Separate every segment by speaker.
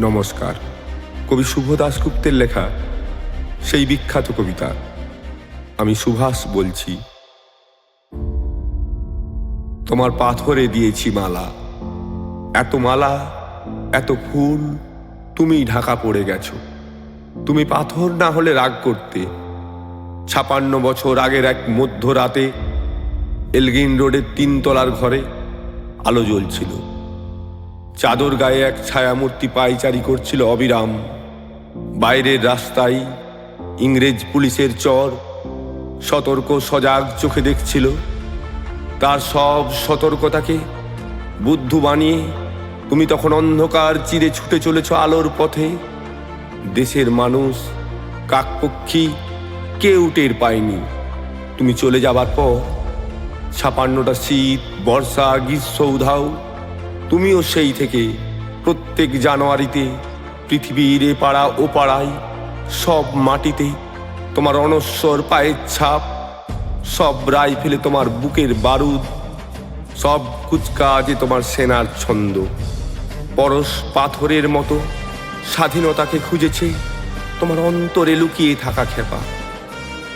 Speaker 1: নমস্কার। কবি শুভ দাশগুপ্তের লেখা সেই বিখ্যাত কবিতা আমি সুভাষ বলছি। তোমার পাথরে দিয়েছি মালা, এত মালা এত ফুল, তুমি ঢাকা পড়ে গেছো। তুমি পাথর না হলে রাগ করতে। ৫৬ বছর আগের এক মধ্যরাতে এলগিন রোডের ৩ তলার ঘরে আলো জ্বলছিল। চাদর গায়ে এক ছায়ামূর্তি পায়চারি করছিল অবিরাম। বাইরের রাস্তায় ইংরেজ পুলিশের চর সতর্ক সজাগ চোখে দেখছিল। তার সব সতর্কতাকে বুদ্ধ বানিয়ে তুমি তখন অন্ধকার চিরে ছুটে চলেছ আলোর পথে। দেশের মানুষ, কাকপক্ষী কেউ টের পায়নি তুমি চলে যাবার পর। ৫৬টা শীত, বর্ষা, গ্রীষ্ম, উধাও, তুমিও সেই থেকে প্রত্যেক জানুয়ারিতে পৃথিবীর এ পাড়া ও পাড়ায় সব মাটিতে তোমার অনশ্বর পায়ের ছাপ, সব রাইফেলে তোমার বুকের বারুদ, সব কুচকাজে তোমার সেনার ছন্দ। পরশ পাথরের মতো স্বাধীনতাকে খুঁজেছে তোমার অন্তরে লুকিয়ে থাকা খেপা।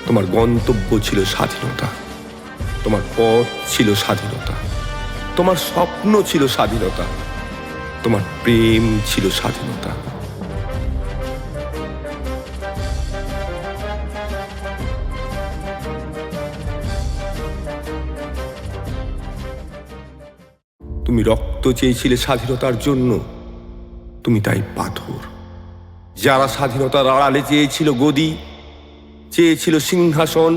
Speaker 1: তোমার গন্তব্য ছিল স্বাধীনতা, তোমার পথ ছিল স্বাধীনতা, তোমার স্বপ্ন ছিল স্বাধীনতা, তোমার প্রেম ছিল স্বাধীনতা। তুমি রক্ত চেয়েছিলে স্বাধীনতার জন্য, তুমি তাই পাথর। যারা স্বাধীনতার আড়ালে চেয়েছিল গদি, চেয়েছিল সিংহাসন,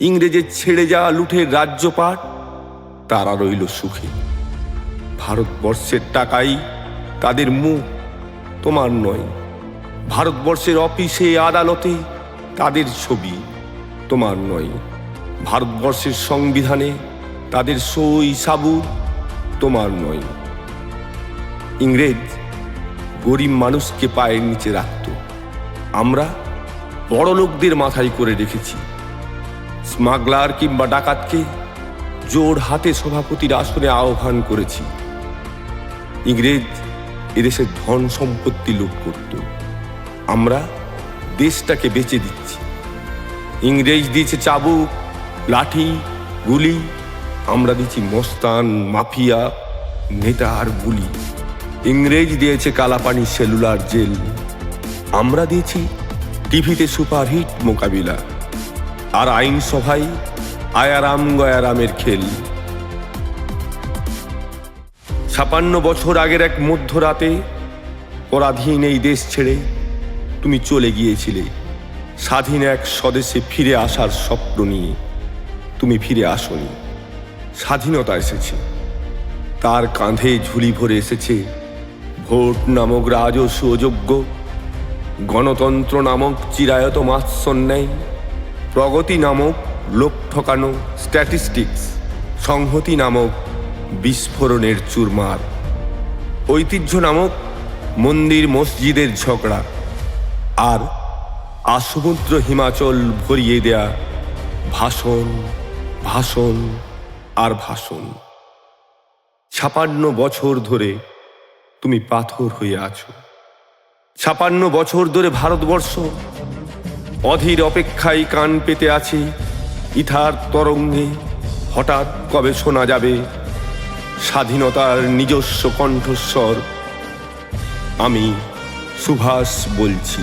Speaker 1: ইংরেজের ছেড়ে যাওয়া লুঠের রাজ্যপাট, তারা রইল সুখে। ভারতবর্ষের টাকাই তাদের মুখ, তোমার নয়। ভারতবর্ষের অফিসে আদালতে তাদের ছবি, তোমার নয়। ভারতবর্ষের সংবিধানে তাদের সই সাবুর, তোমার নয়। ইংরেজ গরিব মানুষকে পায়ের নিচে রাখত, আমরা বড় লোকদের মাথায় করে রেখেছি। স্মাগলার কিংবা ডাকাতকে জোর হাতে সভাপতির আসনে আহ্বান করেছি। ইংরেজ এদেশের ধন সম্পত্তি লুট করত, আমরা দেশটাকে বেচে দিচ্ছি। ইংরেজ দিয়েছে চাবুক, লাঠি, গুলি, আমরা দিচ্ছি মস্তান, মাফিয়া, নেতা আর বুলি। ইংরেজ দিয়েছে কালাপানি, সেলুলার জেল, আমরা দিয়েছি টিভিতে সুপারহিট মোকাবিলা আর আইনসভায় আয়ারাম গয়ারামের খেল। ৫৬ বছর আগের এক মধ্যরাতে পরাধীন এই দেশ ছেড়ে তুমি চলে গিয়েছিলে স্বাধীন এক স্বদেশে ফিরে আসার স্বপ্ন নিয়ে। তুমি ফিরে আসনি, স্বাধীনতা এসেছে। তার কাঁধে ঝুলি ভরে এসেছে ভোট নামক রাজস্ব যোগ্য, গণতন্ত্র নামক চিরায়ত মাৎসন্যায়, প্রগতি নামক লোক ঠকানো স্ট্যাটিস্টিক্স, সংহতি নামক বিস্ফোরণের চুরমার, ঐতিহ্য নামক মন্দির মসজিদের ঝগড়া, আর আসমুদ্র হিমাচল ভরিয়ে দেয়া ভাষণ, ভাষণ আর ভাষণ। ৫৬ বছর ধরে তুমি পাথর হয়ে আছো। ৫৬ বছর ধরে ভারতবর্ষ অধীর অপেক্ষায় কান পেতে আছে ইথার তরঙ্গে। হঠাৎ কবে শোনা যাবে স্বাধীনতার নিজস্ব কণ্ঠস্বর। আমি সুভাষ বলছি।